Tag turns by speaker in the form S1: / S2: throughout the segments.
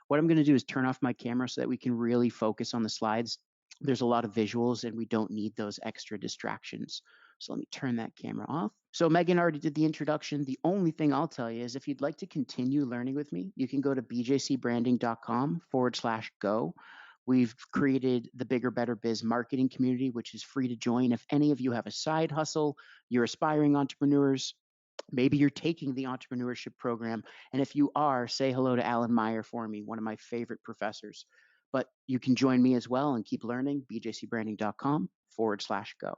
S1: What I'm going to do is turn off my camera so that we can really focus on the slides. There's a lot of visuals and we don't need those extra distractions. So let me turn that camera off. So Megan already did the introduction. The only thing I'll tell you is if you'd like to continue learning with me, you can go to bjcbranding.com/go. We've created the Bigger Better Biz marketing community, which is free to join. If any of you have a side hustle, you're aspiring entrepreneurs, maybe you're taking the entrepreneurship program. And if you are, say hello to Alan Meyer for me, one of my favorite professors. But you can join me as well and keep learning, bjcbranding.com/go.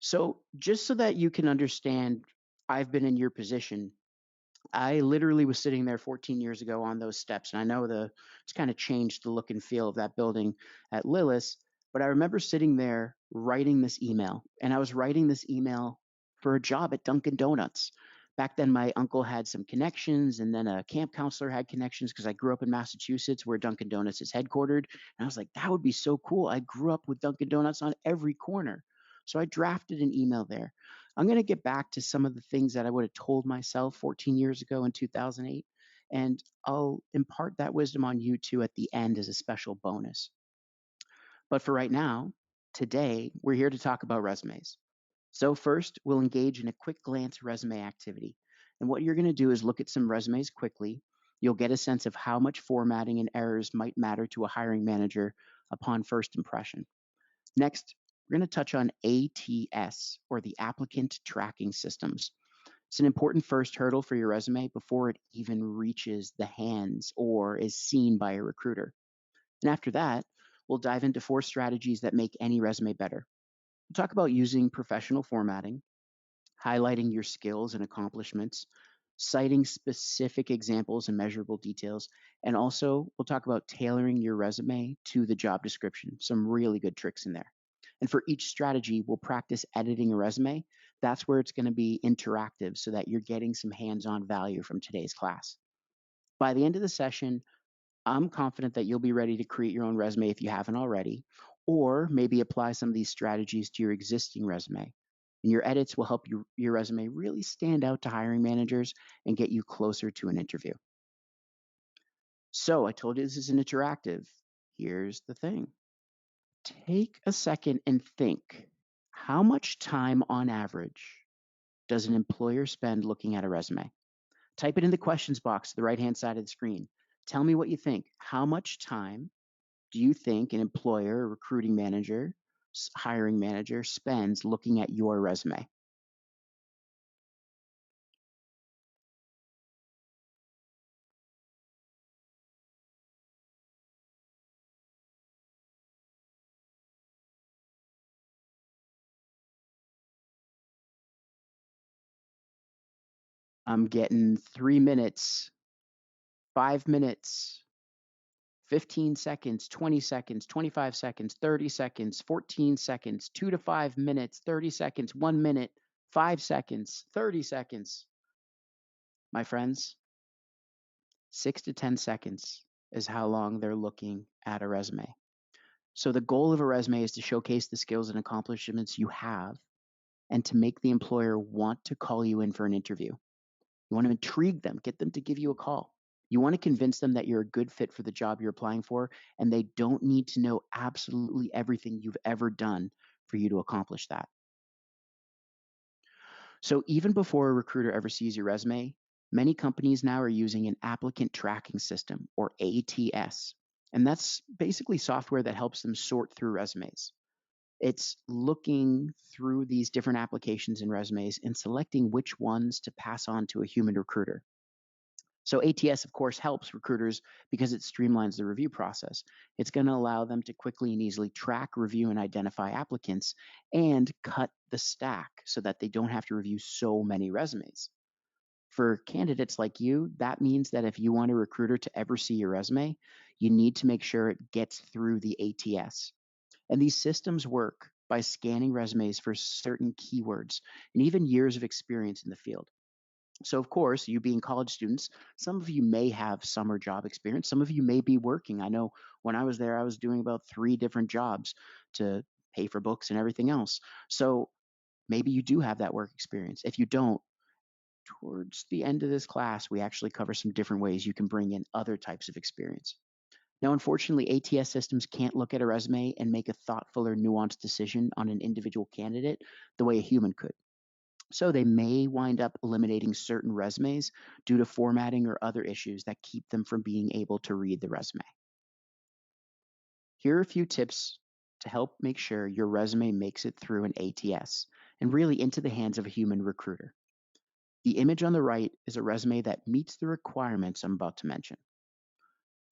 S1: So just so that you can understand, I've been in your position. I literally was sitting there 14 years ago on those steps, and I know it's kind of changed the look and feel of that building at Lillis. But I remember sitting there writing this email, and I was writing this email for a job at Dunkin' Donuts. Back then, my uncle had some connections, and then a camp counselor had connections because I grew up in Massachusetts, where Dunkin' Donuts is headquartered. And I was like, that would be so cool. I grew up with Dunkin' Donuts on every corner. So I drafted an email there. I'm going to get back to some of the things that I would have told myself 14 years ago in 2008. And I'll impart that wisdom on you too at the end as a special bonus. But for right now, today, we're here to talk about resumes. So, first, we'll engage in a quick glance resume activity. And what you're going to do is look at some resumes quickly. You'll get a sense of how much formatting and errors might matter to a hiring manager upon first impression. Next, we're going to touch on ATS, or the Applicant Tracking Systems. It's an important first hurdle for your resume before it even reaches the hands or is seen by a recruiter. And after that, we'll dive into 4 strategies that make any resume better. We'll talk about using professional formatting, highlighting your skills and accomplishments, citing specific examples and measurable details, and also we'll talk about tailoring your resume to the job description. Some really good tricks in there. And for each strategy, we'll practice editing a resume. That's where it's going to be interactive so that you're getting some hands on value from today's class. By the end of the session, I'm confident that you'll be ready to create your own resume if you haven't already, or maybe apply some of these strategies to your existing resume. And your edits will help your resume really stand out to hiring managers and get you closer to an interview. So I told you this is an interactive. Here's the thing. Take a second and think, how much time on average does an employer spend looking at a resume? Type it in the questions box to the right-hand side of the screen. Tell me what you think. How much time do you think an employer, a recruiting manager, hiring manager spends looking at your resume? I'm getting 3 minutes, 5 minutes, 15 seconds, 20 seconds, 25 seconds, 30 seconds, 14 seconds, 2 to 5 minutes, 30 seconds, 1 minute, 5 seconds, 30 seconds. My friends, 6 to 10 seconds is how long they're looking at a resume. So the goal of a resume is to showcase the skills and accomplishments you have and to make the employer want to call you in for an interview. You want to intrigue them, get them to give you a call. You want to convince them that you're a good fit for the job you're applying for, and they don't need to know absolutely everything you've ever done for you to accomplish that. So even before a recruiter ever sees your resume, many companies now are using an applicant tracking system, or ATS. And that's basically software that helps them sort through resumes. It's looking through these different applications and resumes and selecting which ones to pass on to a human recruiter. So ATS, of course, helps recruiters because it streamlines the review process. It's going to allow them to quickly and easily track, review, and identify applicants and cut the stack so that they don't have to review so many resumes. For candidates like you, that means that if you want a recruiter to ever see your resume, you need to make sure it gets through the ATS. And these systems work by scanning resumes for certain keywords and even years of experience in the field. So, of course, you being college students, some of you may have summer job experience. Some of you may be working. I know when I was there, I was doing about 3 different jobs to pay for books and everything else. So maybe you do have that work experience. If you don't, towards the end of this class, we actually cover some different ways you can bring in other types of experience. Now, unfortunately, ATS systems can't look at a resume and make a thoughtful or nuanced decision on an individual candidate the way a human could. So they may wind up eliminating certain resumes due to formatting or other issues that keep them from being able to read the resume. Here are a few tips to help make sure your resume makes it through an ATS and really into the hands of a human recruiter. The image on the right is a resume that meets the requirements I'm about to mention.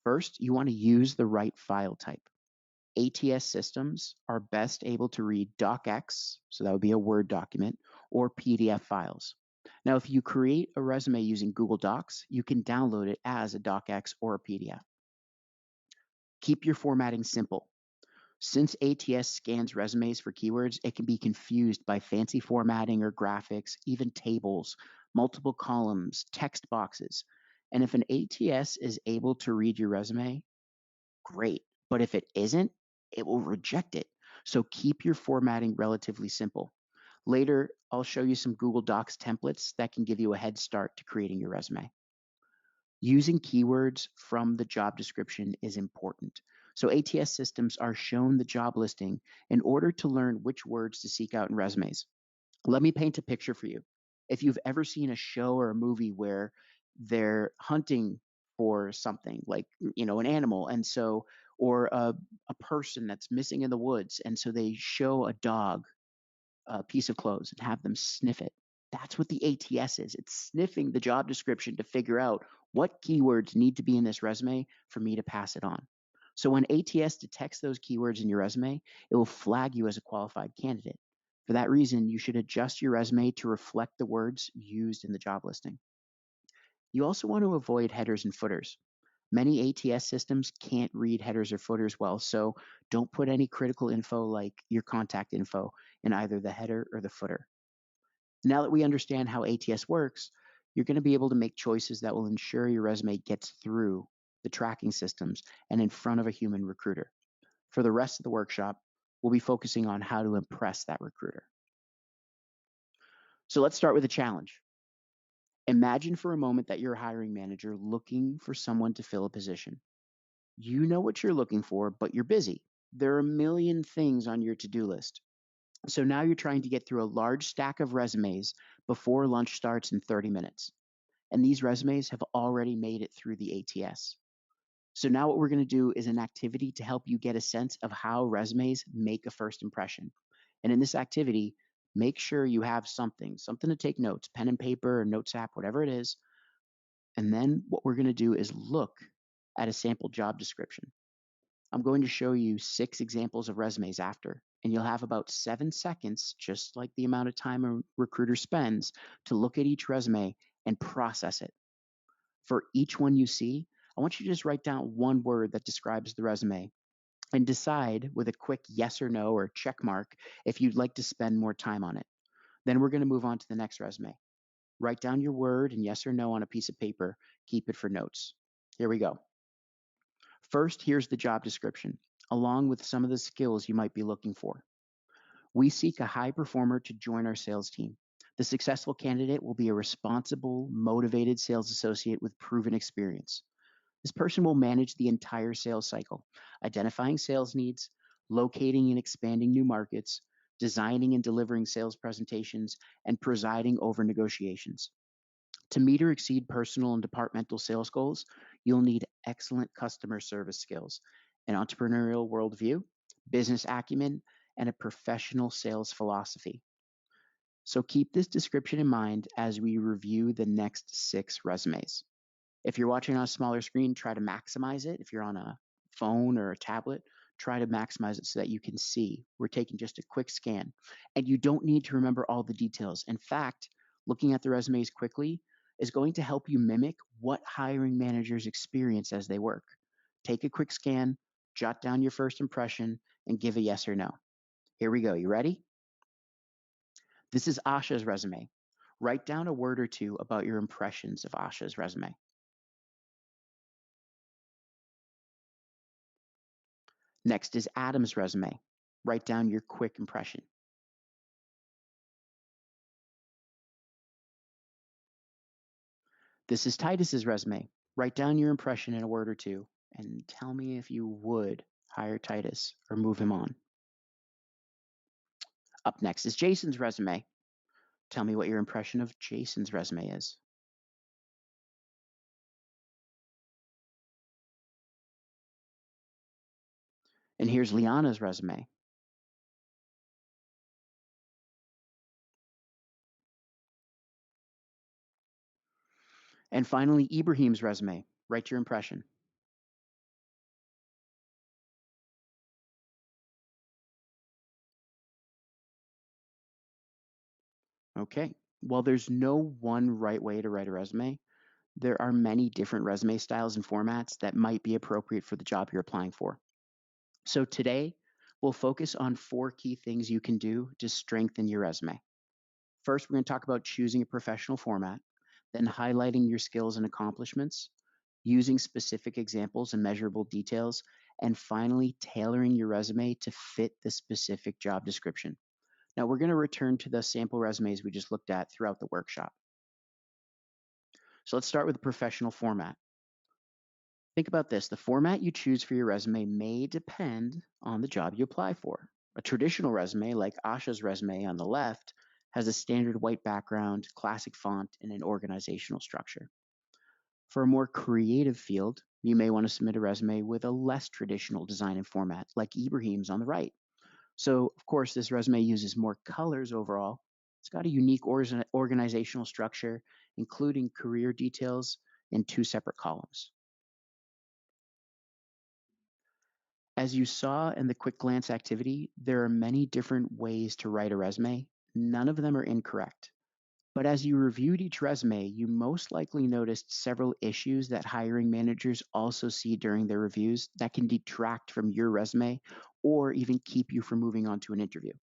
S1: First, you want to use the right file type. ATS systems are best able to read docx, so that would be a Word document, or PDF files. Now, if you create a resume using Google Docs, you can download it as a docx or a PDF. Keep your formatting simple. Since ATS scans resumes for keywords, it can be confused by fancy formatting or graphics, even tables, multiple columns, text boxes. And if an ATS is able to read your resume, great. But if it isn't, it will reject it. So keep your formatting relatively simple. Later, I'll show you some Google Docs templates that can give you a head start to creating your resume. Using keywords from the job description is important. So ATS systems are shown the job listing in order to learn which words to seek out in resumes. Let me paint a picture for you. If you've ever seen a show or a movie where they're hunting for something like an animal, and so or a person that's missing in the woods, and so they show a dog a piece of clothes and have them sniff it. That's what the ATS is. It's sniffing the job description to figure out what keywords need to be in this resume for me to pass it on. So when ATS detects those keywords in your resume, it will flag you as a qualified candidate. For that reason, you should adjust your resume to reflect the words used in the job listing. You also want to avoid headers and footers. Many ATS systems can't read headers or footers well, so don't put any critical info like your contact info in either the header or the footer. Now that we understand how ATS works, you're going to be able to make choices that will ensure your resume gets through the tracking systems and in front of a human recruiter. For the rest of the workshop, we'll be focusing on how to impress that recruiter. So let's start with a challenge. Imagine for a moment that you're a hiring manager looking for someone to fill a position. You know what you're looking for, but you're busy. There are a million things on your to do list. So now you're trying to get through a large stack of resumes before lunch starts in 30 minutes. And these resumes have already made it through the ATS. So now what we're going to do is an activity to help you get a sense of how resumes make a first impression. And in this activity, make sure you have something to take notes, pen and paper or notes app, whatever it is. And then what we're going to do is look at a sample job description. I'm going to show you 6 examples of resumes after, and you'll have about 7 seconds, just like the amount of time a recruiter spends, to look at each resume and process it. For each one you see, I want you to just write down one word that describes the resume and decide with a quick yes or no or check mark if you'd like to spend more time on it. Then we're going to move on to the next resume. Write down your word and yes or no on a piece of paper. Keep it for notes. Here we go. First, here's the job description, along with some of the skills you might be looking for. We seek a high performer to join our sales team. The successful candidate will be a responsible, motivated sales associate with proven experience. This person will manage the entire sales cycle, identifying sales needs, locating and expanding new markets, designing and delivering sales presentations, and presiding over negotiations. To meet or exceed personal and departmental sales goals, you'll need excellent customer service skills, an entrepreneurial worldview, business acumen, and a professional sales philosophy. So keep this description in mind as we review the next 6 resumes. If you're watching on a smaller screen, try to maximize it. If you're on a phone or a tablet, try to maximize it so that you can see. We're taking just a quick scan. And you don't need to remember all the details. In fact, looking at the resumes quickly is going to help you mimic what hiring managers experience as they work. Take a quick scan, jot down your first impression, and give a yes or no. Here we go. You ready? This is Asha's resume. Write down a word or two about your impressions of Asha's resume. Next is Adam's resume. Write down your quick impression. This is Titus's resume. Write down your impression in a word or two and tell me if you would hire Titus or move him on. Up next is Jason's resume. Tell me what your impression of Jason's resume is. And here's Liana's resume. And finally, Ibrahim's resume. Write your impression. Okay. While there's no one right way to write a resume, there are many different resume styles and formats that might be appropriate for the job you're applying for. So today, we'll focus on four key things you can do to strengthen your resume. First, we're going to talk about choosing a professional format, then highlighting your skills and accomplishments, using specific examples and measurable details, and finally, tailoring your resume to fit the specific job description. Now, we're going to return to the sample resumes we just looked at throughout the workshop. So let's start with the professional format. Think about this. The format you choose for your resume may depend on the job you apply for. A traditional resume, like Asha's resume on the left, has a standard white background, classic font, and an organizational structure. For a more creative field, you may want to submit a resume with a less traditional design and format, like Ibrahim's on the right. So, of course, this resume uses more colors overall. It's got a unique organizational structure, including career details in two separate columns. As you saw in the quick glance activity, there are many different ways to write a resume. None of them are incorrect. But as you reviewed each resume, you most likely noticed several issues that hiring managers also see during their reviews that can detract from your resume or even keep you from moving on to an interview.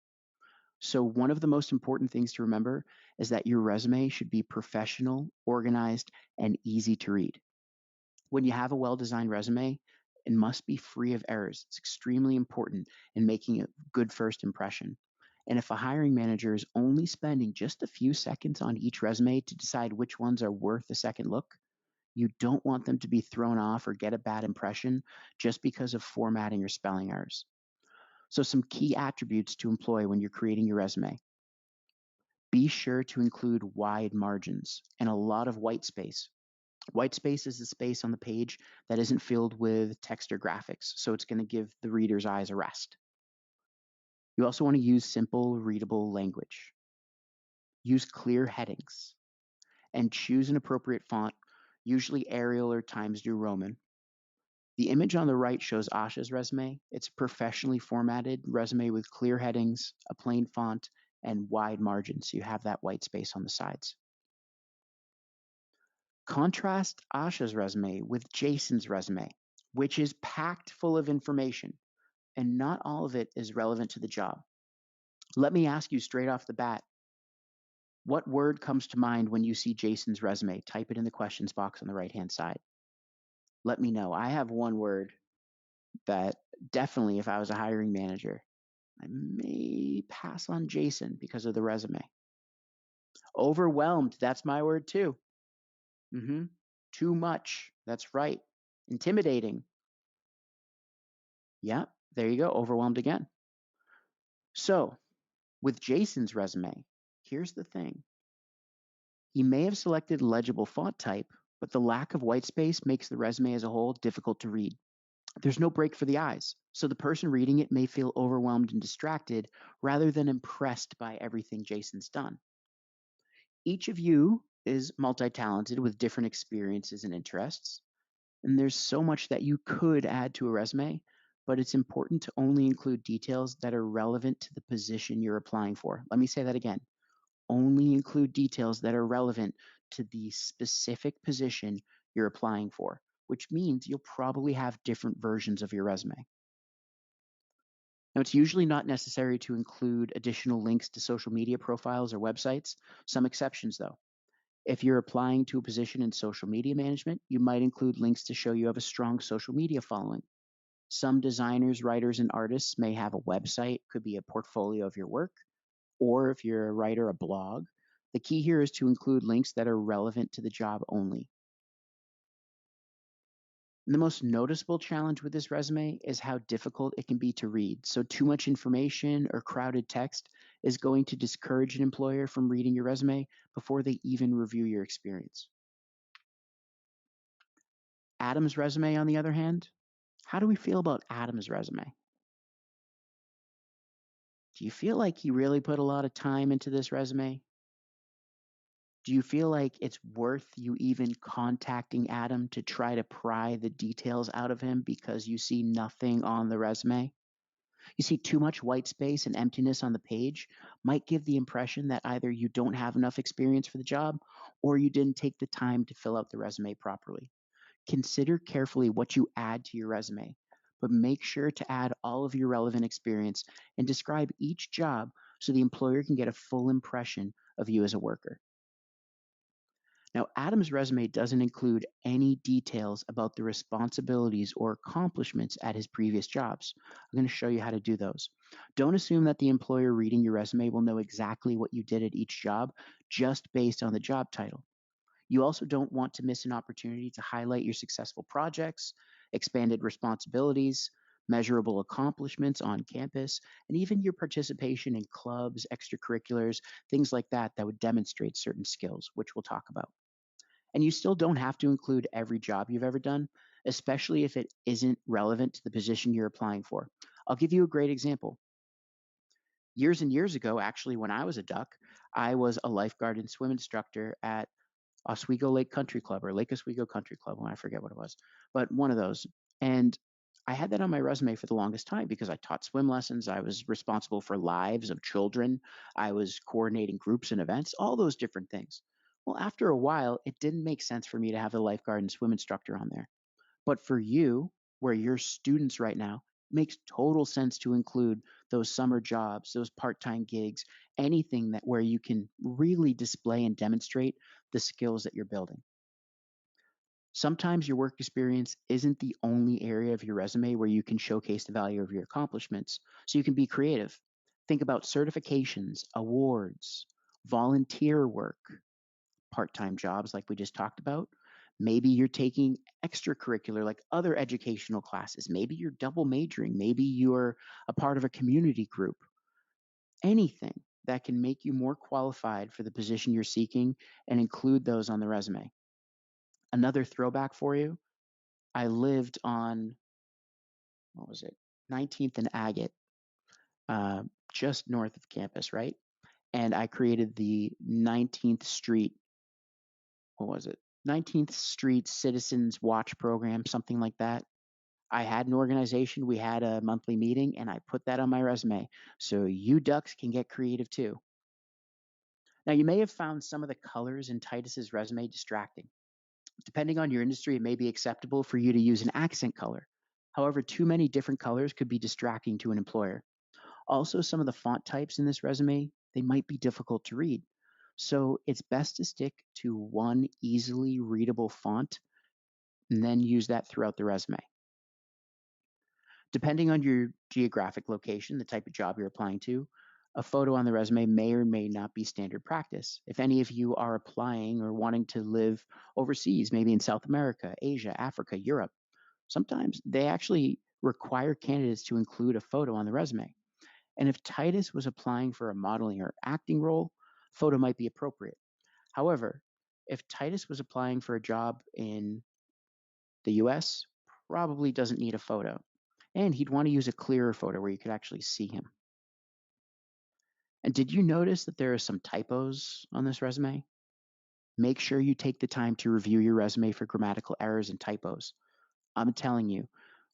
S1: So, one of the most important things to remember is that your resume should be professional, organized, and easy to read. When you have a well designed resume, it must be free of errors. It's extremely important in making a good first impression. And if a hiring manager is only spending just a few seconds on each resume to decide which ones are worth a second look, you don't want them to be thrown off or get a bad impression just because of formatting or spelling errors. So, some key attributes to employ when you're creating your resume: be sure to include wide margins and a lot of white space. White space is the space on the page that isn't filled with text or graphics, so it's going to give the reader's eyes a rest. You also want to use simple, readable language. Use clear headings and choose an appropriate font, usually Arial or Times New Roman. The image on the right shows Asha's resume. It's a professionally formatted resume with clear headings, a plain font, and wide margins, so you have that white space on the sides. Contrast Asha's resume with Jason's resume, which is packed full of information, and not all of it is relevant to the job. Let me ask you straight off the bat, what word comes to mind when you see Jason's resume? Type it in the questions box on the right hand side. Let me know. I have one word that definitely, if I was a hiring manager, I may pass on Jason because of the resume. Overwhelmed. That's my word too. Mm-hmm. Too much. That's right. Intimidating. Yeah, there you go. Overwhelmed again. So, with Jason's resume, here's the thing. He may have selected legible font type, but the lack of white space makes the resume as a whole difficult to read. There's no break for the eyes, so the person reading it may feel overwhelmed and distracted rather than impressed by everything Jason's done. Each of you is multi talented with different experiences and interests, and there's so much that you could add to a resume, but it's important to only include details that are relevant to the position you're applying for. Let me say that again. Only include details that are relevant to the specific position you're applying for, which means you'll probably have different versions of your resume. Now, it's usually not necessary to include additional links to social media profiles or websites, some exceptions though. If you're applying to a position in social media management, you might include links to show you have a strong social media following. Some designers, writers, and artists may have a website, could be a portfolio of your work, or if you're a writer, a blog. The key here is to include links that are relevant to the job only. The most noticeable challenge with this resume is how difficult it can be to read. So, too much information or crowded text is going to discourage an employer from reading your resume before they even review your experience. Adam's resume, on the other hand, how do we feel about Adam's resume? Do you feel like he really put a lot of time into this resume? Do you feel like it's worth you even contacting Adam to try to pry the details out of him because you see nothing on the resume? You see, too much white space and emptiness on the page might give the impression that either you don't have enough experience for the job or you didn't take the time to fill out the resume properly. Consider carefully what you add to your resume, but make sure to add all of your relevant experience and describe each job so the employer can get a full impression of you as a worker. Now, Adam's resume doesn't include any details about the responsibilities or accomplishments at his previous jobs. I'm going to show you how to do those. Don't assume that the employer reading your resume will know exactly what you did at each job just based on the job title. You also don't want to miss an opportunity to highlight your successful projects, expanded responsibilities, measurable accomplishments on campus, and even your participation in clubs, extracurriculars, things like that that would demonstrate certain skills, which we'll talk about. And you still don't have to include every job you've ever done, especially if it isn't relevant to the position you're applying for. I'll give you a great example. Years and years ago, actually, when I was a duck, I was a lifeguard and swim instructor at Oswego Lake Country Club or Lake Oswego Country Club. I forget what it was, but one of those. And I had that on my resume for the longest time because I taught swim lessons. I was responsible for lives of children. I was coordinating groups and events, all those different things. Well, after a while, it didn't make sense for me to have a lifeguard and swim instructor on there. But for you, where you're students right now, it makes total sense to include those summer jobs, those part-time gigs, anything that where you can really display and demonstrate the skills that you're building. Sometimes your work experience isn't the only area of your resume where you can showcase the value of your accomplishments, so you can be creative. Think about certifications, awards, volunteer work, part time jobs like we just talked about. Maybe you're taking extracurricular, like other educational classes. Maybe you're double majoring. Maybe you're a part of a community group. Anything that can make you more qualified for the position you're seeking and include those on the resume. Another throwback for you, I lived on, what was it, 19th and Agate, uh, just north of campus, right? And I created the 19th Street, what was it? 19th Street Citizens Watch Program, something like that. I had an organization, we had a monthly meeting, and I put that on my resume. So you ducks can get creative too. Now, you may have found some of the colors in Titus's resume distracting. Depending on your industry, it may be acceptable for you to use an accent color. However, too many different colors could be distracting to an employer. Also, some of the font types in this resume, they might be difficult to read. So it's best to stick to one easily readable font and then use that throughout the resume. Depending on your geographic location, the type of job you're applying to, a photo on the resume may or may not be standard practice. If any of you are applying or wanting to live overseas, maybe in South America, Asia, Africa, Europe, sometimes they actually require candidates to include a photo on the resume. And if Titus was applying for a modeling or acting role, photo might be appropriate. However, if Titus was applying for a job in the US, probably doesn't need a photo. And he'd want to use a clearer photo where you could actually see him. And did you notice that there are some typos on this resume? Make sure you take the time to review your resume for grammatical errors and typos. I'm telling you,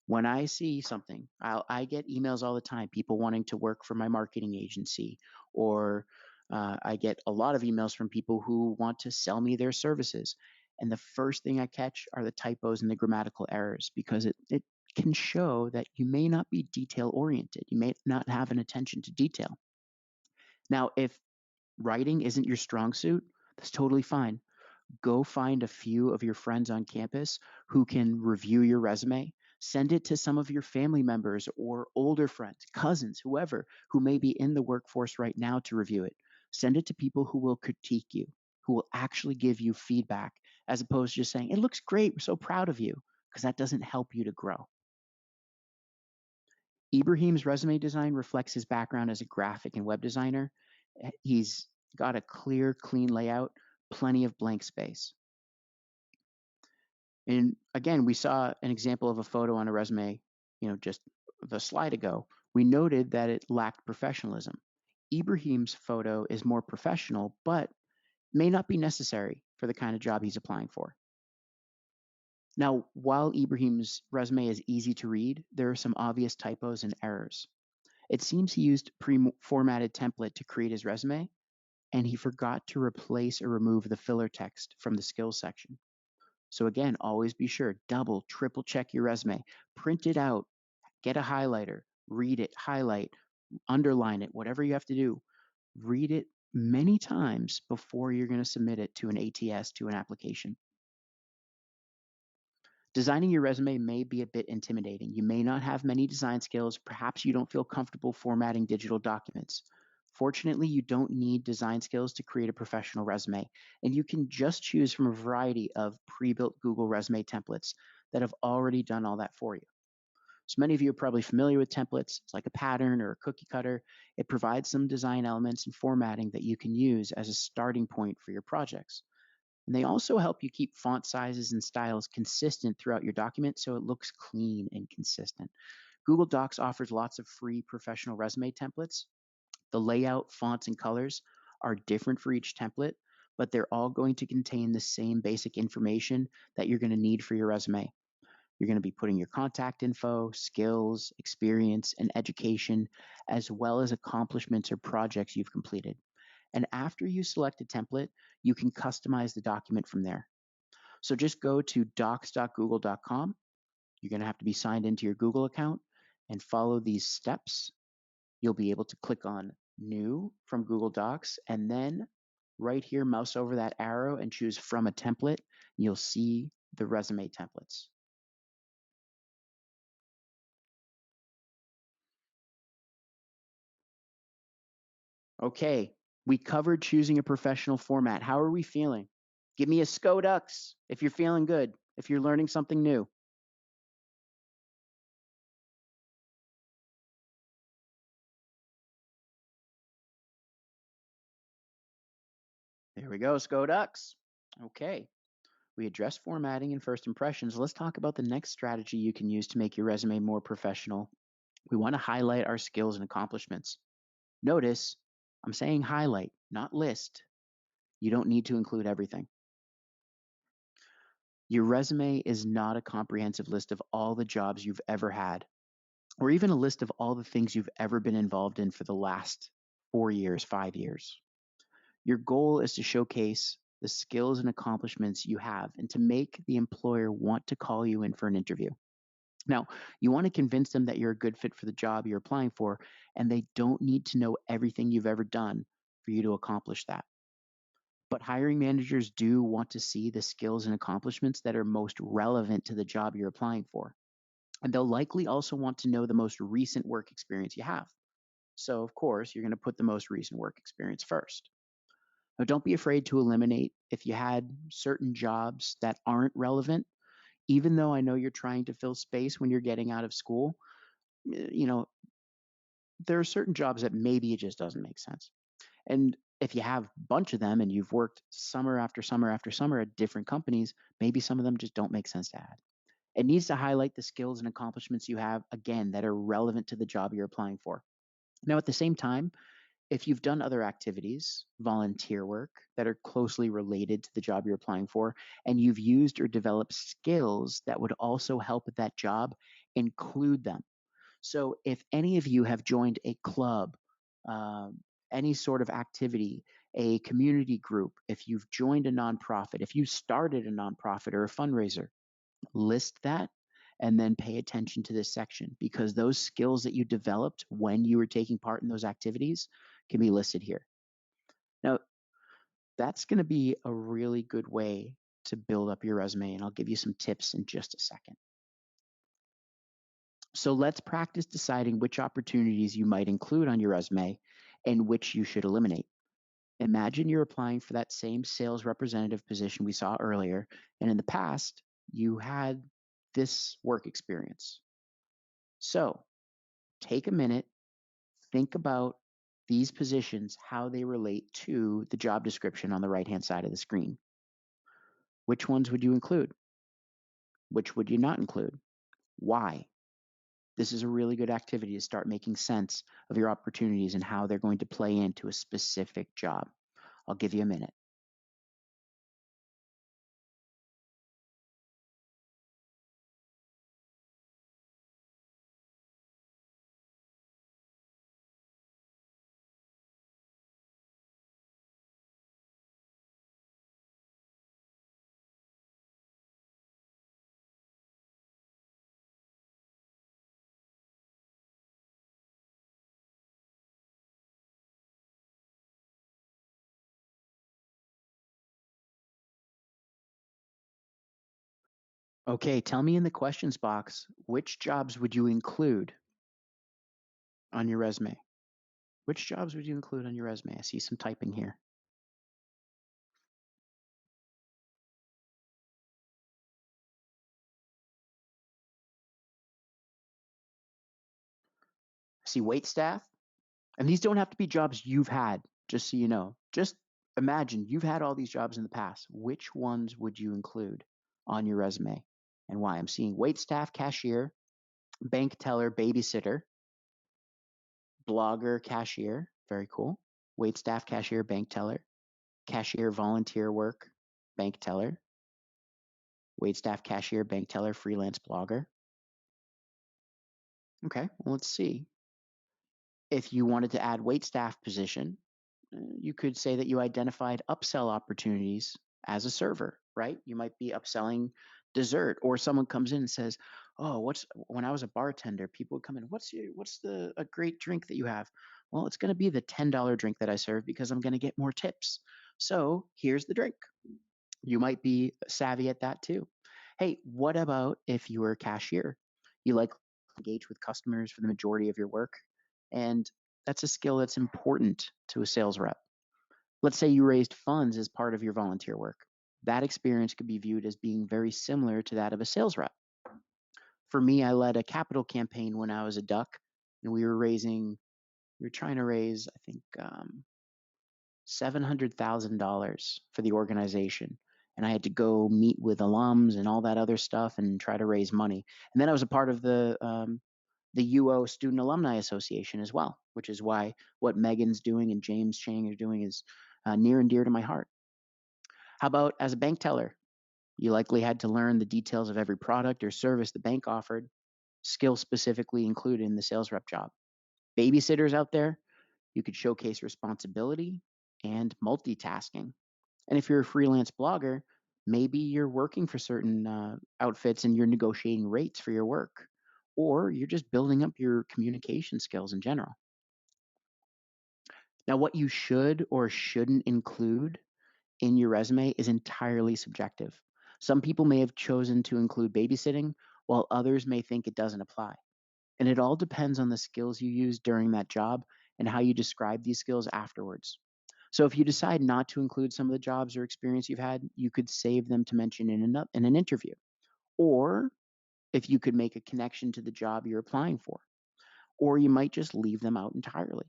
S1: when I see something, I get emails all the time, people wanting to work for my marketing agency, or I get a lot of emails from people who want to sell me their services. And the first thing I catch are the typos and the grammatical errors because it can show that you may not be detail oriented. You may not have an attention to detail. Now, if writing isn't your strong suit, that's totally fine. Go find a few of your friends on campus who can review your resume. Send it to some of your family members or older friends, cousins, whoever who may be in the workforce right now to review it. Send it to people who will critique you, who will actually give you feedback, as opposed to just saying, "It looks great. We're so proud of you." because that doesn't help you to grow. Ibrahim's resume design reflects his background as a graphic and web designer. He's got a clear, clean layout, plenty of blank space. And again, we saw an example of a photo on a resume, just the slide ago. We noted that it lacked professionalism. Ibrahim's photo is more professional, but may not be necessary for the kind of job he's applying for. Now, while Ibrahim's resume is easy to read, there are some obvious typos and errors. It seems he used pre-formatted template to create his resume, and he forgot to replace or remove the filler text from the skills section. So again, always be sure, double, triple check your resume, print it out, get a highlighter, read it, highlight, underline it, whatever you have to do. Read it many times before you're going to submit it to an ATS, to an application. Designing your resume may be a bit intimidating. You may not have many design skills. Perhaps you don't feel comfortable formatting digital documents. Fortunately, you don't need design skills to create a professional resume, and you can just choose from a variety of pre-built Google resume templates that have already done all that for you. So many of you are probably familiar with templates. It's like a pattern or a cookie cutter. It provides some design elements and formatting that you can use as a starting point for your projects. And they also help you keep font sizes and styles consistent throughout your document so it looks clean and consistent. Google Docs offers lots of free professional resume templates. The layout, fonts, and colors are different for each template, but they're all going to contain the same basic information that you're going to need for your resume. You're going to be putting your contact info, skills, experience, and education, as well as accomplishments or projects you've completed. And after you select a template, you can customize the document from there. So just go to docs.google.com. You're going to have to be signed into your Google account and follow these steps. You'll be able to click on New from Google Docs, and then right here, mouse over that arrow and choose From a Template. You'll see the resume templates. Okay, we covered choosing a professional format. How are we feeling? Give me a Skodux if you're feeling good, if you're learning something new. There we go, Skodux. Okay, we addressed formatting and first impressions. Let's talk about the next strategy you can use to make your resume more professional. We want to highlight our skills and accomplishments. Notice, I'm saying highlight, not list. You don't need to include everything. Your resume is not a comprehensive list of all the jobs you've ever had, or even a list of all the things you've ever been involved in for the last 4 years, 5 years. Your goal is to showcase the skills and accomplishments you have and to make the employer want to call you in for an interview. Now, you want to convince them that you're a good fit for the job you're applying for, and they don't need to know everything you've ever done for you to accomplish that. But hiring managers do want to see the skills and accomplishments that are most relevant to the job you're applying for. And they'll likely also want to know the most recent work experience you have. So, of course, you're going to put the most recent work experience first. Now, don't be afraid to eliminate if you had certain jobs that aren't relevant. Even though I know you're trying to fill space when you're getting out of school, you know, there are certain jobs that maybe it just doesn't make sense. And if you have a bunch of them and you've worked summer after summer after summer at different companies, maybe some of them just don't make sense to add. It needs to highlight the skills and accomplishments you have, again, that are relevant to the job you're applying for. Now, at the same time, if you've done other activities, volunteer work that are closely related to the job you're applying for, and you've used or developed skills that would also help with that job, include them. So if any of you have joined a club, um, any sort of activity, a community group, if you've joined a nonprofit, if you started a nonprofit or a fundraiser, list that and then pay attention to this section because those skills that you developed when you were taking part in those activities can be listed here. Now, that's going to be a really good way to build up your resume, and I'll give you some tips in just a second. So let's practice deciding which opportunities you might include on your resume and which you should eliminate. Imagine you're applying for that same sales representative position we saw earlier, and in the past, you had this work experience. So take a minute, think about these positions, how they relate to the job description on the right hand side of the screen. Which ones would you include? Which would you not include? Why? This is a really good activity to start making sense of your opportunities and how they're going to play into a specific job. I'll give you a minute. Okay, tell me in the questions box, which jobs would you include on your resume? Which jobs would you include on your resume? I see some typing here. I see wait staff. And these don't have to be jobs you've had, just so you know. Just imagine you've had all these jobs in the past. Which ones would you include on your resume and why? I'm seeing wait staff, cashier, bank teller, babysitter, blogger, cashier. Very cool. Wait staff, cashier, bank teller, cashier, volunteer work, bank teller, wait staff, cashier, bank teller, freelance blogger. Okay, well, let's see. If you wanted to add wait staff position, you could say that you identified upsell opportunities as a server, right? You might be upselling dessert, or someone comes in and says, "Oh, what's when I was a bartender, people would come in, what's the a great drink that you have?" Well, it's going to be the $10 drink that I serve because I'm going to get more tips. So here's the drink. You might be savvy at that too. Hey, what about if you were a cashier? You like to engage with customers for the majority of your work, and that's a skill that's important to a sales rep. Let's say you raised funds as part of your volunteer work. That experience could be viewed as being very similar to that of a sales rep. For me, I led a capital campaign when I was a duck, and we were trying to raise, I think, $700,000 for the organization. And I had to go meet with alums and all that other stuff and try to raise money. And then I was a part of the UO Student Alumni Association as well, which is why what Megan's doing and James Chang are doing is near and dear to my heart. How about as a bank teller? You likely had to learn the details of every product or service the bank offered, skill specifically included in the sales rep job. Babysitters out there, you could showcase responsibility and multitasking. And if you're a freelance blogger, maybe you're working for certain outfits and you're negotiating rates for your work, or you're just building up your communication skills in general. Now, what you should or shouldn't include in your resume is entirely subjective. Some people may have chosen to include babysitting, while others may think it doesn't apply. And it all depends on the skills you use during that job and how you describe these skills afterwards. So if you decide not to include some of the jobs or experience you've had, you could save them to mention in an interview. Or if you could make a connection to the job you're applying for, or you might just leave them out entirely.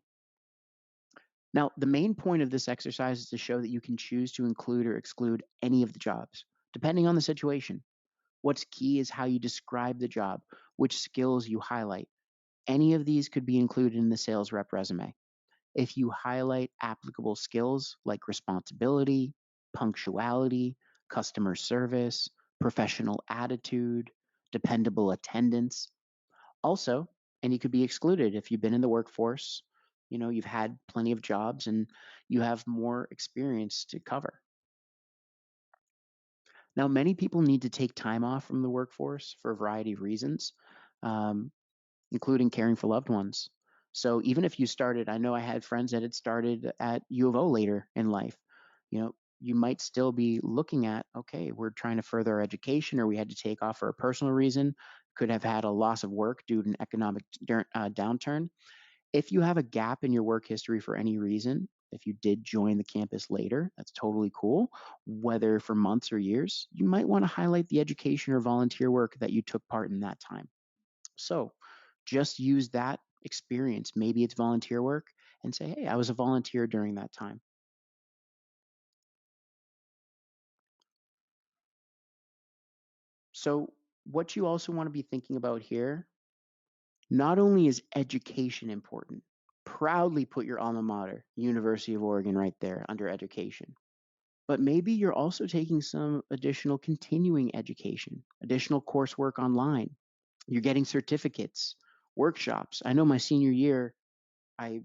S1: Now, the main point of this exercise is to show that you can choose to include or exclude any of the jobs, depending on the situation. What's key is how you describe the job, which skills you highlight. Any of these could be included in the sales rep resume. If you highlight applicable skills like responsibility, punctuality, customer service, professional attitude, dependable attendance, also, and you could be excluded if you've been in the workforce, you've had plenty of jobs and you have more experience to cover. Now, many people need to take time off from the workforce for a variety of reasons. Um, Including caring for loved ones. So even if you started, I know I had friends that had started at U of O later in life. You might still be looking at, okay, we're trying to further our education, or we had to take off for a personal reason, could have had a loss of work due to an economic downturn. If you have a gap in your work history for any reason, If you did join the campus later, that's totally cool. Whether for months or years, you might want to highlight the education or volunteer work that you took part in that time. So just use that experience. Maybe it's volunteer work and say, hey, I was a volunteer during that time. So, what you also want to be thinking about here, not only is education important, proudly put your alma mater, University of Oregon, right there under education. But maybe you're also taking some additional continuing education, additional coursework online. You're getting certificates, workshops. I know my senior year, I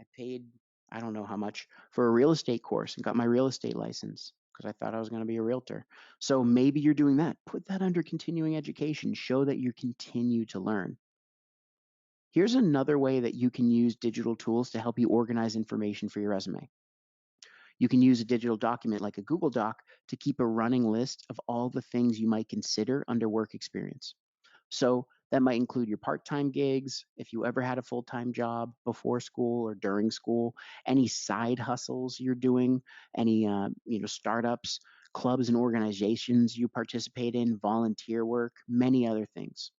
S1: I paid I don't know how much for a real estate course and got my real estate license because I thought I was going to be a realtor. So maybe you're doing that. Put that under continuing education. Show that you continue to learn. Here's another way that you can use digital tools to help you organize information for your resume. You can use a digital document like a Google Doc to keep a running list of all the things you might consider under work experience. So that might include your part time gigs, if you ever had a full time job before school or during school, any side hustles you're doing, any startups, clubs and organizations you participate in, volunteer work, many other things.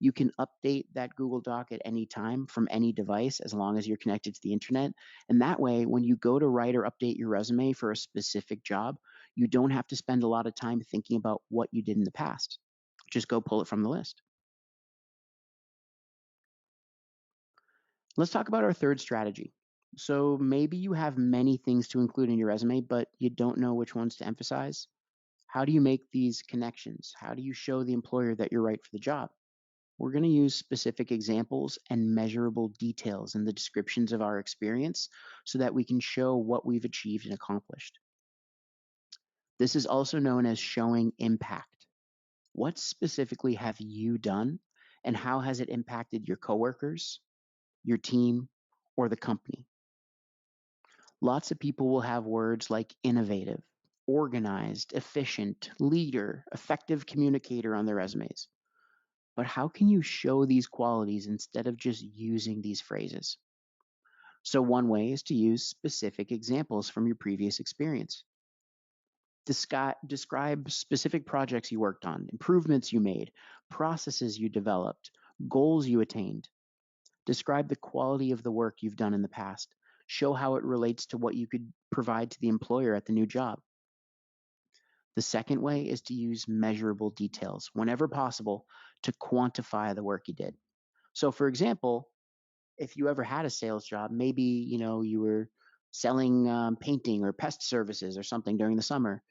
S1: You can update that Google Doc at any time from any device as long as you're connected to the internet. And that way, when you go to write or update your resume for a specific job, you don't have to spend a lot of time thinking about what you did in the past. Just go pull it from the list. Let's talk about our third strategy. So maybe you have many things to include in your resume, but you don't know which ones to emphasize. How do you make these connections? How do you show the employer that you're right for the job? We're going to use specific examples and measurable details in the descriptions of our experience so that we can show what we've achieved and accomplished. This is also known as showing impact. What specifically have you done, and how has it impacted your coworkers, your team, or the company? Lots of people will have words like innovative, organized, efficient, leader, effective communicator on their resumes. But how can you show these qualities instead of just using these phrases? So, one way is to use specific examples from your previous experience. Describe specific projects you worked on, improvements you made, processes you developed, goals you attained. Describe the quality of the work you've done in the past. Show how it relates to what you could provide to the employer at the new job. The second way is to use measurable details whenever possible to quantify the work you did. So, for example, if you ever had a sales job, maybe you were selling painting or pest services or something during the summer.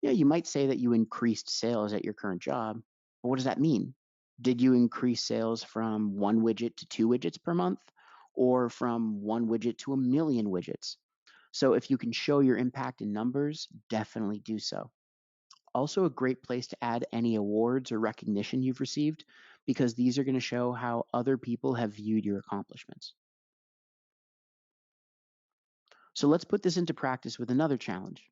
S1: Yeah, you might say that you increased sales at your current job. But what does that mean? Did you increase sales from one widget to two widgets per month, or from one widget to a million widgets? So, if you can show your impact in numbers, definitely do so. Also, a great place to add any awards or recognition you've received, because these are going to show how other people have viewed your accomplishments. So let's put this into practice with another challenge.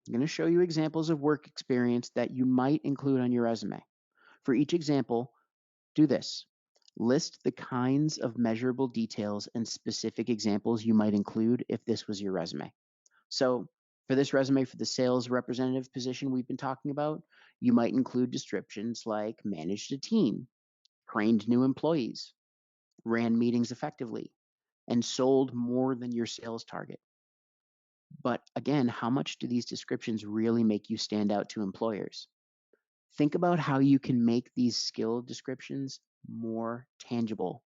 S1: I'm going to show you examples of work experience that you might include on your resume. For each example, do this. List the kinds of measurable details and specific examples you might include if this was your resume. So, for this resume for the sales representative position we've been talking about, you might include descriptions like managed a team, trained new employees, ran meetings effectively, and sold more than your sales target. But again, how much do these descriptions really make you stand out to employers? Think about how you can make these skill descriptions more tangible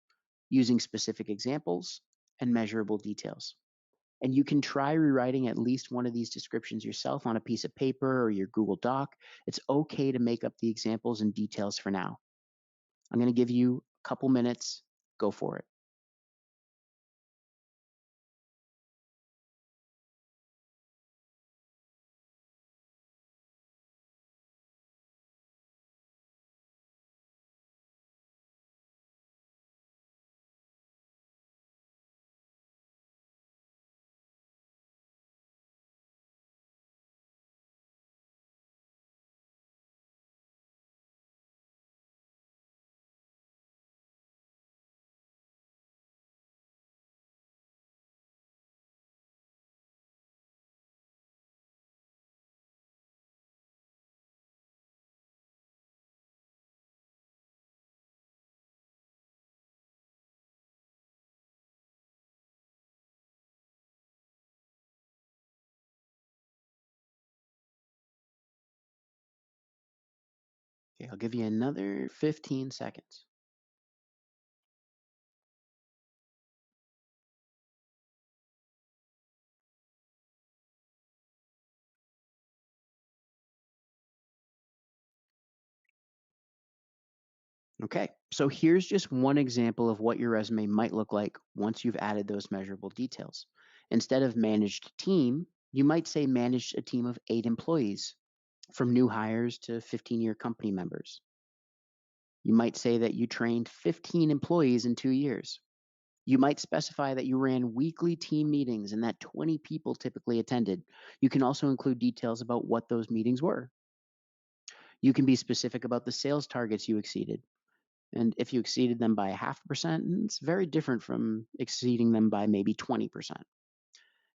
S1: using specific examples and measurable details. And you can try rewriting at least one of these descriptions yourself on a piece of paper or your Google Doc. It's okay to make up the examples and details for now. I'm going to give you a couple minutes. Go for it. Okay, I'll give you another 15 seconds. Okay, so here's just one example of what your resume might look like once you've added those measurable details. Instead of managed team, you might say managed a team of 8 employees, from new hires to 15-year company members. You might say that you trained 15 employees in 2 years. You might specify that you ran weekly team meetings and that 20 people typically attended. You can also include details about what those meetings were. You can be specific about the sales targets you exceeded. And if you exceeded them by 0.5%, it's very different from exceeding them by maybe 20%.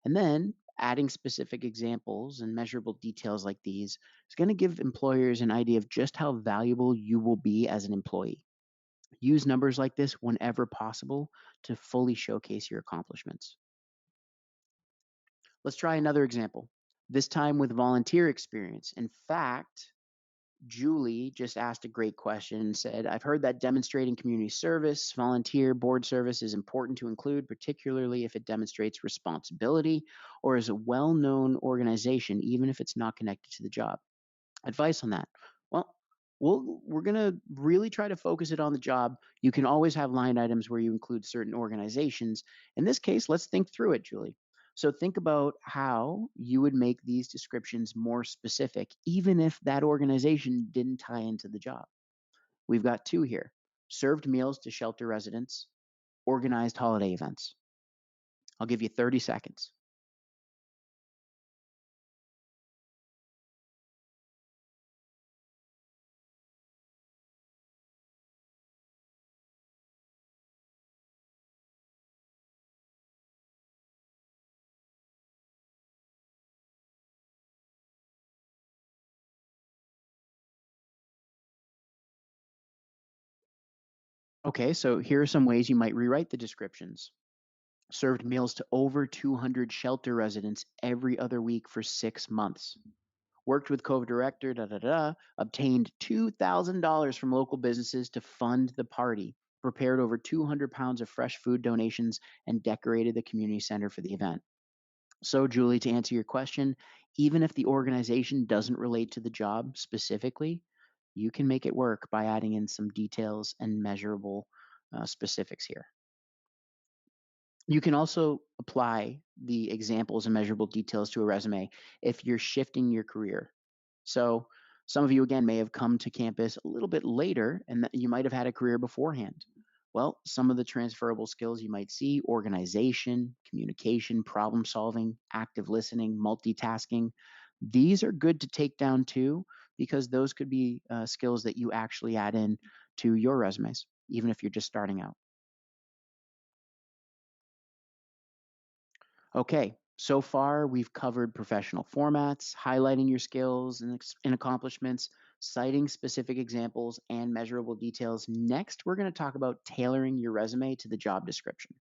S1: And then adding specific examples and measurable details like these is going to give employers an idea of just how valuable you will be as an employee. Use numbers like this whenever possible to fully showcase your accomplishments. Let's try another example, this time with volunteer experience. In fact, Julie just asked a great question and said, I've heard that demonstrating community service, volunteer, board service is important to include, particularly if it demonstrates responsibility or is a well known organization, even if it's not connected to the job. Advice on that? Well, we're going to really try to focus it on the job. You can always have line items where you include certain organizations. In this case, let's think through it, Julie. So think about how you would make these descriptions more specific, even if that organization didn't tie into the job. We've got two here: served meals to shelter residents, organized holiday events. I'll give you 30 seconds. Okay, so here are some ways you might rewrite the descriptions: served meals to over 200 shelter residents every other week for 6 months. Worked with COVID director, da da da, obtained $2,000 from local businesses to fund the party, prepared over 200 pounds of fresh food donations, and decorated the community center for the event. So, Julie, to answer your question, even if the organization doesn't relate to the job specifically, you can make it work by adding in some details and measurable specifics here. You can also apply the examples and measurable details to a resume if you're shifting your career. So, some of you, again, may have come to campus a little bit later and that you might have had a career beforehand. Well, some of the transferable skills you might see: organization, communication, problem solving, active listening, multitasking. These are good to take down too, because those could be skills that you actually add in to your resumes, even if you're just starting out. Okay, so far we've covered professional formats, highlighting your skills and accomplishments, citing specific examples, and measurable details. Next, we're going to talk about tailoring your resume to the job description.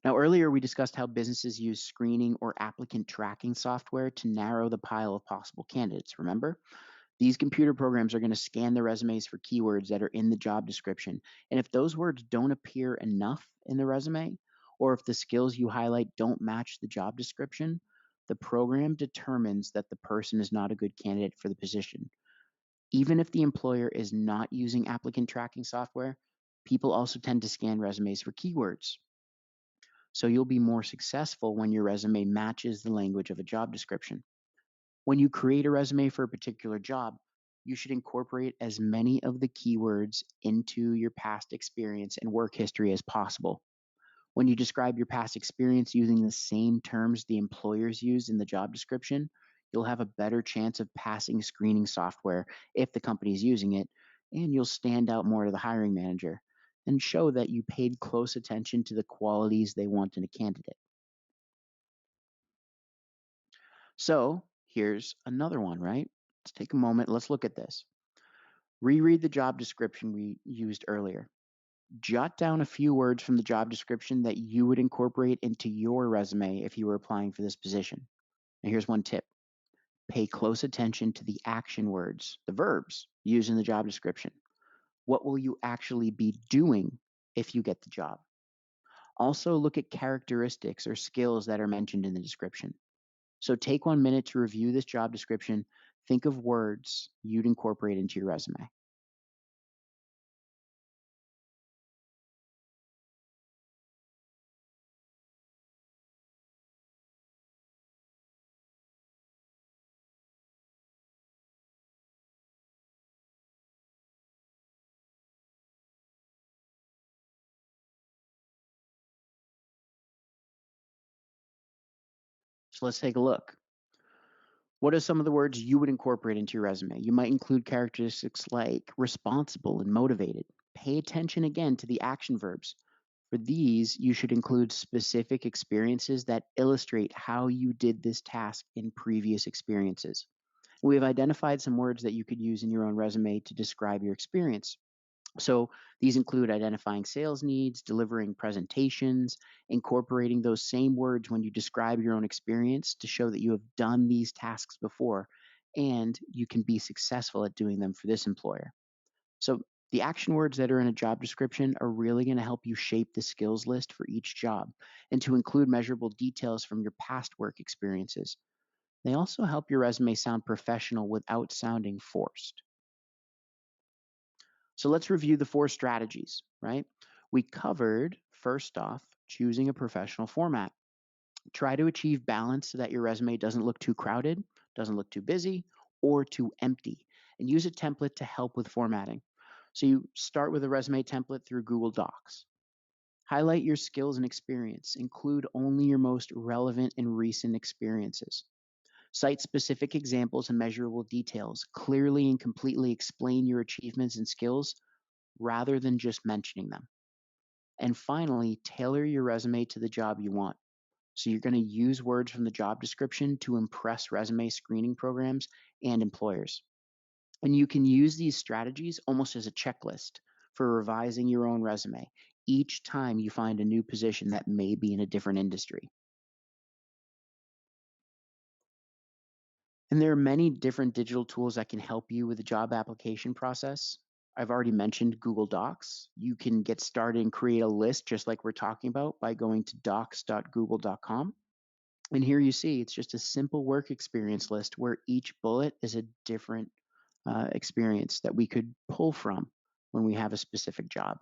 S1: Now, earlier we discussed how businesses use screening or applicant tracking software to narrow the pile of possible candidates. Remember? These computer programs are going to scan the resumes for keywords that are in the job description. And if those words don't appear enough in the resume, or if the skills you highlight don't match the job description, the program determines that the person is not a good candidate for the position. Even if the employer is not using applicant tracking software, people also tend to scan resumes for keywords. So you'll be more successful when your resume matches the language of a job description. When you create a resume for a particular job, you should incorporate as many of the keywords into your past experience and work history as possible. When you describe your past experience using the same terms the employers use in the job description, you'll have a better chance of passing screening software if the company is using it, and you'll stand out more to the hiring manager and show that you paid close attention to the qualities they want in a candidate. So here's another one, right? Let's take a moment. Let's look at this. Reread the job description we used earlier. Jot down a few words from the job description that you would incorporate into your resume if you were applying for this position. Now, here's one tip: pay close attention to the action words, the verbs used in the job description. What will you actually be doing if you get the job? Also, look at characteristics or skills that are mentioned in the description. So, take 1 minute to review this job description. Think of words you'd incorporate into your resume. So, let's take a look. What are some of the words you would incorporate into your resume? You might include characteristics like responsible and motivated. Pay attention again to the action verbs. For these, you should include specific experiences that illustrate how you did this task in previous experiences. We have identified some words that you could use in your own resume to describe your experience. So these include identifying sales needs, delivering presentations, incorporating those same words when you describe your own experience to show that you have done these tasks before and you can be successful at doing them for this employer. So the action words that are in a job description are really going to help you shape the skills list for each job and to include measurable details from your past work experiences. They also help your resume sound professional without sounding forced. So let's review the four strategies, right? We covered, first off, choosing a professional format. Try to achieve balance so that your resume doesn't look too crowded, doesn't look too busy, or too empty. And use a template to help with formatting. So you start with a resume template through Google Docs. Highlight your skills and experience. Include only your most relevant and recent experiences. Cite specific examples and measurable details. Clearly and completely explain your achievements and skills rather than just mentioning them. And finally, tailor your resume to the job you want. So you're going to use words from the job description to impress resume screening programs and employers. And you can use these strategies almost as a checklist for revising your own resume each time you find a new position that may be in a different industry. And there are many different digital tools that can help you with the job application process. I've already mentioned Google Docs. You can get started and create a list just like we're talking about by going to docs.google.com. And here you see it's just a simple work experience list where each bullet is a different experience that we could pull from when we have a specific job.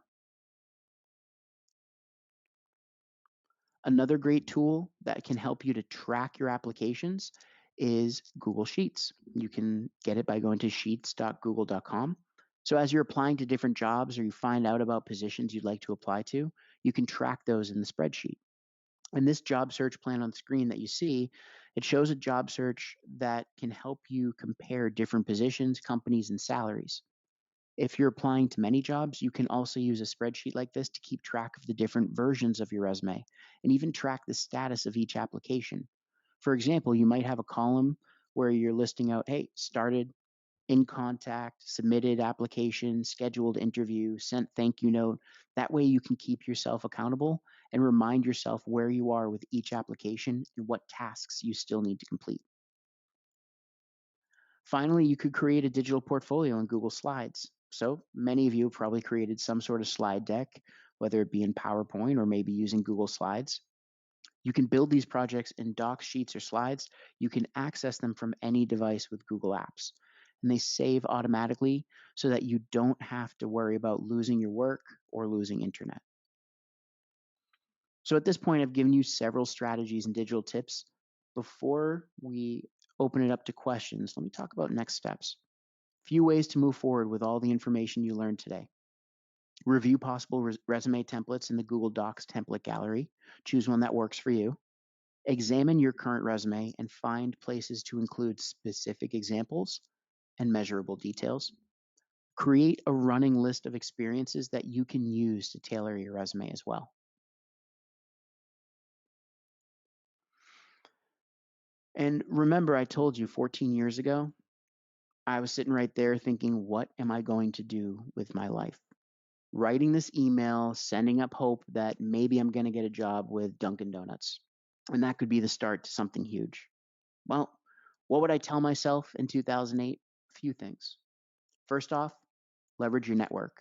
S1: Another great tool that can help you to track your applications is Google Sheets. You can get it by going to sheets.google.com. So, as you're applying to different jobs or you find out about positions you'd like to apply to, you can track those in the spreadsheet. And this job search plan on the screen that you see, it shows a job search that can help you compare different positions, companies, and salaries. If you're applying to many jobs, you can also use a spreadsheet like this to keep track of the different versions of your resume and even track the status of each application. For example, you might have a column where you're listing out, hey, started, in contact, submitted application, scheduled interview, sent thank you note. That way you can keep yourself accountable and remind yourself where you are with each application and what tasks you still need to complete. Finally, you could create a digital portfolio in Google Slides. So many of you have probably created some sort of slide deck, whether it be in PowerPoint or maybe using Google Slides. You can build these projects in docs, sheets, or slides. You can access them from any device with Google Apps. And they save automatically so that you don't have to worry about losing your work or losing internet. So at this point, I've given you several strategies and digital tips. Before we open it up to questions, let me talk about next steps. Few ways to move forward with all the information you learned today. Review possible resume templates in the Google Docs template gallery. Choose one that works for you. Examine your current resume and find places to include specific examples and measurable details. Create a running list of experiences that you can use to tailor your resume as well. And remember, I told you 14 years ago, I was sitting right there thinking, what am I going to do with my life? Writing this email, sending up hope that maybe I'm going to get a job with Dunkin' Donuts. And that could be the start to something huge. Well, What would I tell myself in 2008? A few things. First off, leverage your network.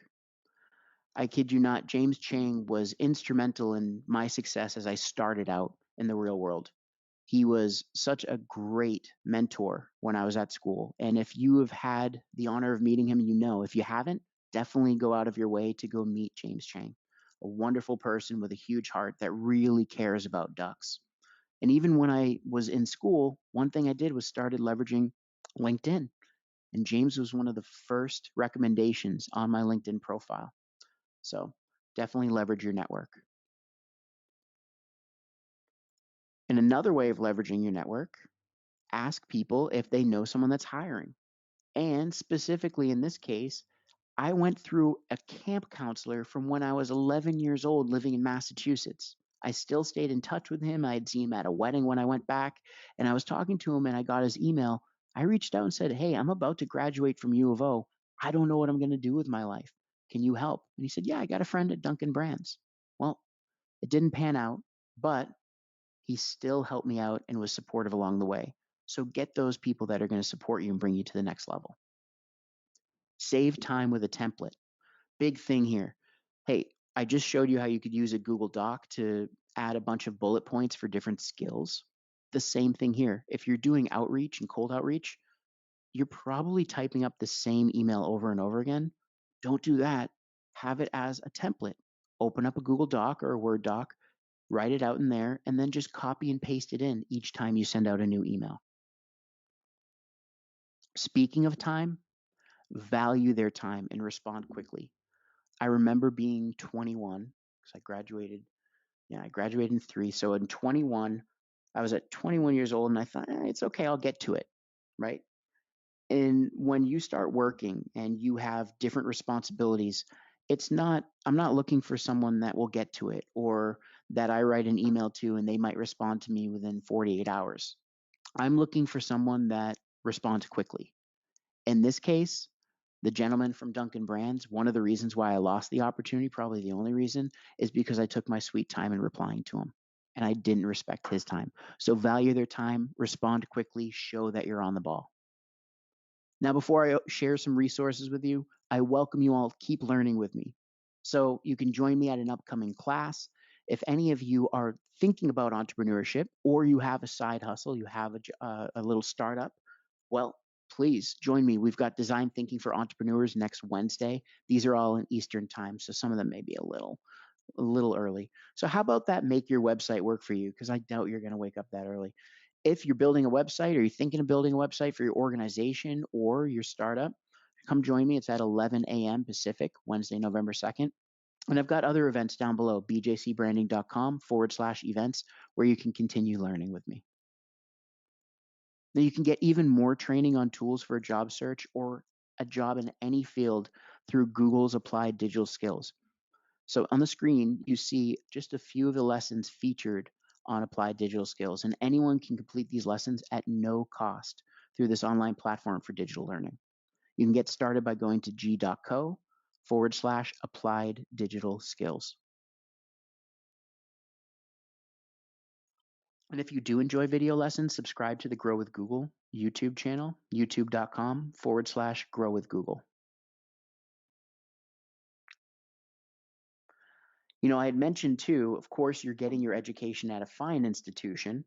S1: I kid you not, James Chang was instrumental in my success as I started out in the real world. He was such a great mentor when I was at school. And if you have had the honor of meeting him, you know. If you haven't, definitely go out of your way to go meet James Chang, a wonderful person with a huge heart that really cares about ducks. And even when I was in school, one thing I did was started leveraging LinkedIn. And James was one of the first recommendations on my LinkedIn profile. So definitely leverage your network. And another way of leveraging your network, ask people if they know someone that's hiring. And specifically in this case, I went through a camp counselor from when I was 11 years old living in Massachusetts. I still stayed in touch with him. I had seen him at a wedding when I went back, and I was talking to him and I got his email. I reached out and said, "Hey, I'm about to graduate from U of O. I don't know what I'm going to do with my life. Can you help?" And he said, "Yeah, I got a friend at Dunkin' Brands." Well, it didn't pan out, but he still helped me out and was supportive along the way. So get those people that are going to support you and bring you to the next level. Save time with a template. Big thing here. Hey, I just showed you how you could use a Google Doc to add a bunch of bullet points for different skills. The same thing here. If you're doing outreach and cold outreach, you're probably typing up the same email over and over again. Don't do that. Have it as a template. Open up a Google Doc or a Word doc, write it out in there, and then just copy and paste it in each time you send out a new email. Speaking of time, value their time and respond quickly. I remember being 21 because I graduated. Yeah, I graduated in three. So in 21, I was at 21 years old and I thought, it's okay, I'll get to it. Right. And when you start working and you have different responsibilities, I'm not looking for someone that will get to it or that I write an email to and they might respond to me within 48 hours. I'm looking for someone that responds quickly. In this case, the gentleman from Dunkin' Brands, one of the reasons why I lost the opportunity, probably the only reason, is because I took my sweet time in replying to him and I didn't respect his time. So value their time, respond quickly, show that you're on the ball. Now, before I share some resources with you, I welcome you all to keep learning with me. So you can join me at an upcoming class. If any of you are thinking about entrepreneurship or you have a side hustle, you have a little startup, well, please join me. We've got design thinking for entrepreneurs next Wednesday. These are all in Eastern time, so some of them may be a little early. So how about that make your website work for you? Because I doubt you're going to wake up that early. If you're building a website or you're thinking of building a website for your organization or your startup, come join me. It's at 11 a.m. Pacific, Wednesday, November 2nd. And I've got other events down below, bjcbranding.com/events, where you can continue learning with me. Now you can get even more training on tools for a job search or a job in any field through Google's Applied Digital Skills. So on the screen, you see just a few of the lessons featured on Applied Digital Skills, and anyone can complete these lessons at no cost through this online platform for digital learning. You can get started by going to g.co/applied digital skills. And if you do enjoy video lessons, subscribe to the Grow with Google YouTube channel, youtube.com/grow with Google. I had mentioned too, of course, you're getting your education at a fine institution,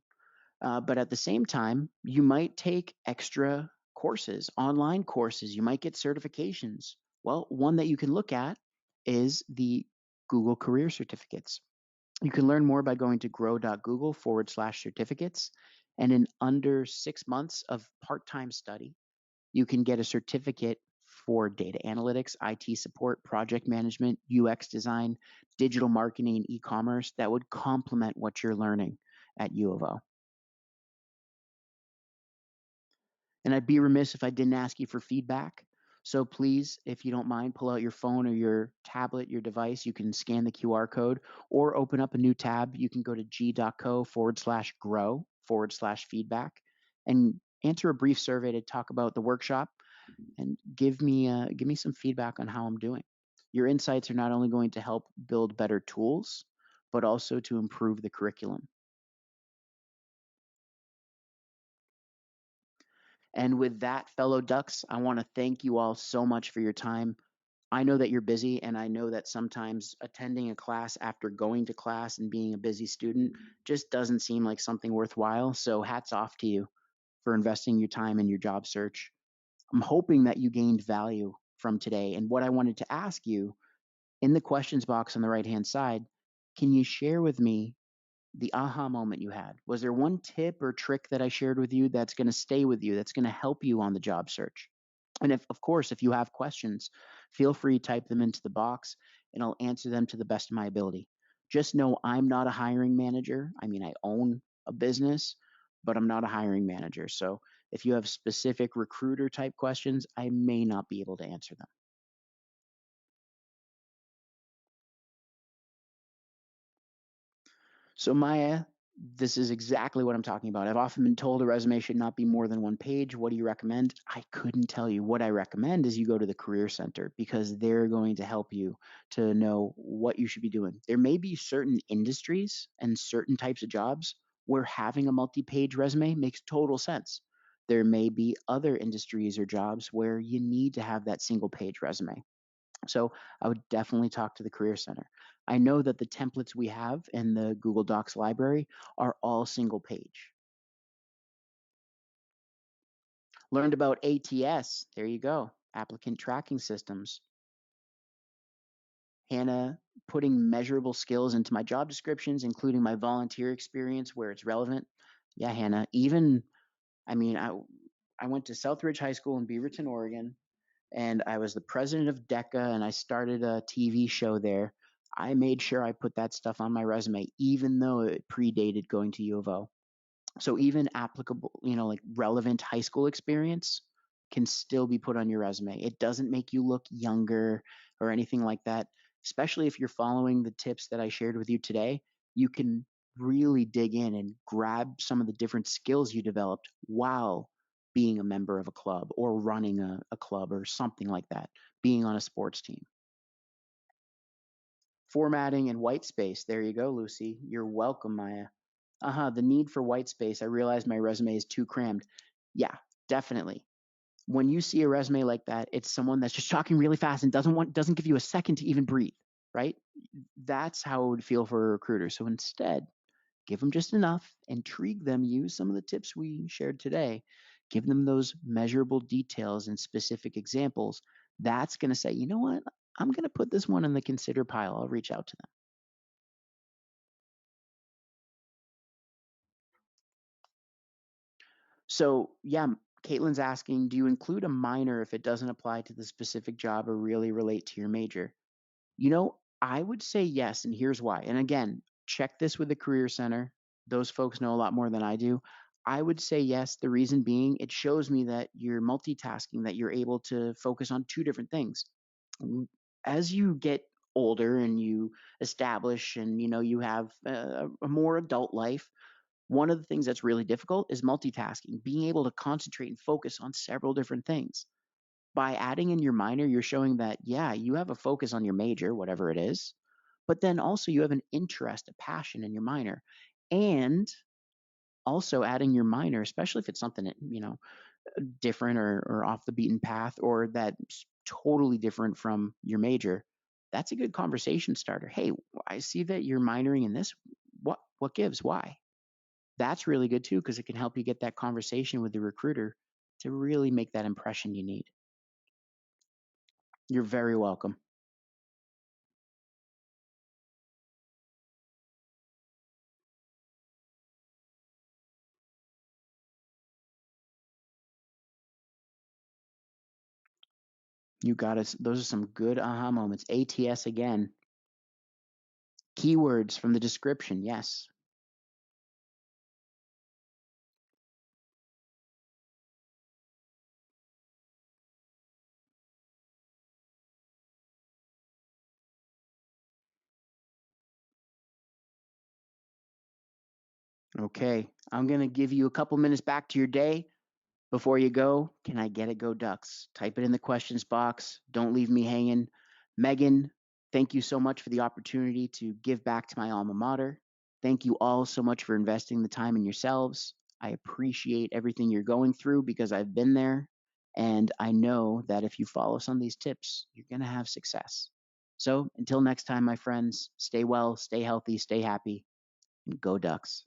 S1: but at the same time, you might take extra courses, online courses, you might get certifications. Well, one that you can look at is the Google Career Certificates. You can learn more by going to grow.google/certificates. And in under 6 months of part time study, you can get a certificate for data analytics, IT support, project management, UX design, digital marketing, and e commerce that would complement what you're learning at U of O. And I'd be remiss if I didn't ask you for feedback. So please, if you don't mind, pull out your phone or your tablet, your device. You can scan the QR code or open up a new tab. You can go to g.co/grow/feedback and answer a brief survey to talk about the workshop and give me some feedback on how I'm doing. Your insights are not only going to help build better tools, but also to improve the curriculum. And with that, fellow Ducks, I want to thank you all so much for your time. I know that you're busy, and I know that sometimes attending a class after going to class and being a busy student just doesn't seem like something worthwhile. So, hats off to you for investing your time in your job search. I'm hoping that you gained value from today. And what I wanted to ask you in the questions box on the right hand side, can you share with me the aha moment you had? Was there one tip or trick that I shared with you that's going to stay with you, that's going to help you on the job search? And if, of course, if you have questions, feel free to type them into the box and I'll answer them to the best of my ability. Just know I'm not a hiring manager. I mean, I own a business, but I'm not a hiring manager. So if you have specific recruiter type questions, I may not be able to answer them. So, Maya, this is exactly what I'm talking about. I've often been told a resume should not be more than one page. What do you recommend? I couldn't tell you. What I recommend is you go to the Career Center because they're going to help you to know what you should be doing. There may be certain industries and certain types of jobs where having a multi page resume makes total sense. There may be other industries or jobs where you need to have that single page resume. So I would definitely talk to the Career Center. I know that the templates we have in the Google Docs library are all single page. Learned about ATS. There you go. Applicant tracking systems. Hannah, putting measurable skills into my job descriptions, including my volunteer experience where it's relevant. Yeah, Hannah. Even, I mean, I went to Southridge High School in Beaverton, Oregon, and I was the president of DECA and I started a TV show there. I made sure I put that stuff on my resume, even though it predated going to U of O. So even applicable, like relevant high school experience can still be put on your resume. It doesn't make you look younger or anything like that. Especially if you're following the tips that I shared with you today, you can really dig in and grab some of the different skills you developed while being a member of a club or running a club or something like that, being on a sports team. Formatting and white space. There you go, Lucy. You're welcome, Maya. The need for white space. I realize my resume is too crammed. Yeah, definitely. When you see a resume like that, it's someone that's just talking really fast and doesn't give you a second to even breathe, right? That's how it would feel for a recruiter. So instead, give them just enough, intrigue them, use some of the tips we shared today, give them those measurable details and specific examples. That's going to say, you know what? I'm going to put this one in the consider pile. I'll reach out to them. So, yeah, Caitlin's asking, do you include a minor if it doesn't apply to the specific job or really relate to your major? I would say yes, and here's why. And again, check this with the Career Center. Those folks know a lot more than I do. I would say yes. The reason being, it shows me that you're multitasking, that you're able to focus on two different things. As you get older and you establish and you have a more adult life, one of the things that's really difficult is multitasking, being able to concentrate and focus on several different things. By adding in your minor, you're showing that, yeah, you have a focus on your major, whatever it is, but then also you have an interest, a passion in your minor. And also adding your minor, especially if it's something that, different or off the beaten path or that's totally different from your major, that's a good conversation starter. Hey, I see that you're minoring in this. What gives? Why? That's really good too, because it can help you get that conversation with the recruiter to really make that impression you need. You're very welcome. You got it. Those are some good aha moments. ATS again. Keywords from the description. Yes. Okay. I'm going to give you a couple minutes back to your day. Before you go, can I get it? Go Ducks? Type it in the questions box. Don't leave me hanging. Megan, thank you so much for the opportunity to give back to my alma mater. Thank you all so much for investing the time in yourselves. I appreciate everything you're going through because I've been there. And I know that if you follow some of these tips, you're going to have success. So until next time, my friends, stay well, stay healthy, stay happy, and go Ducks.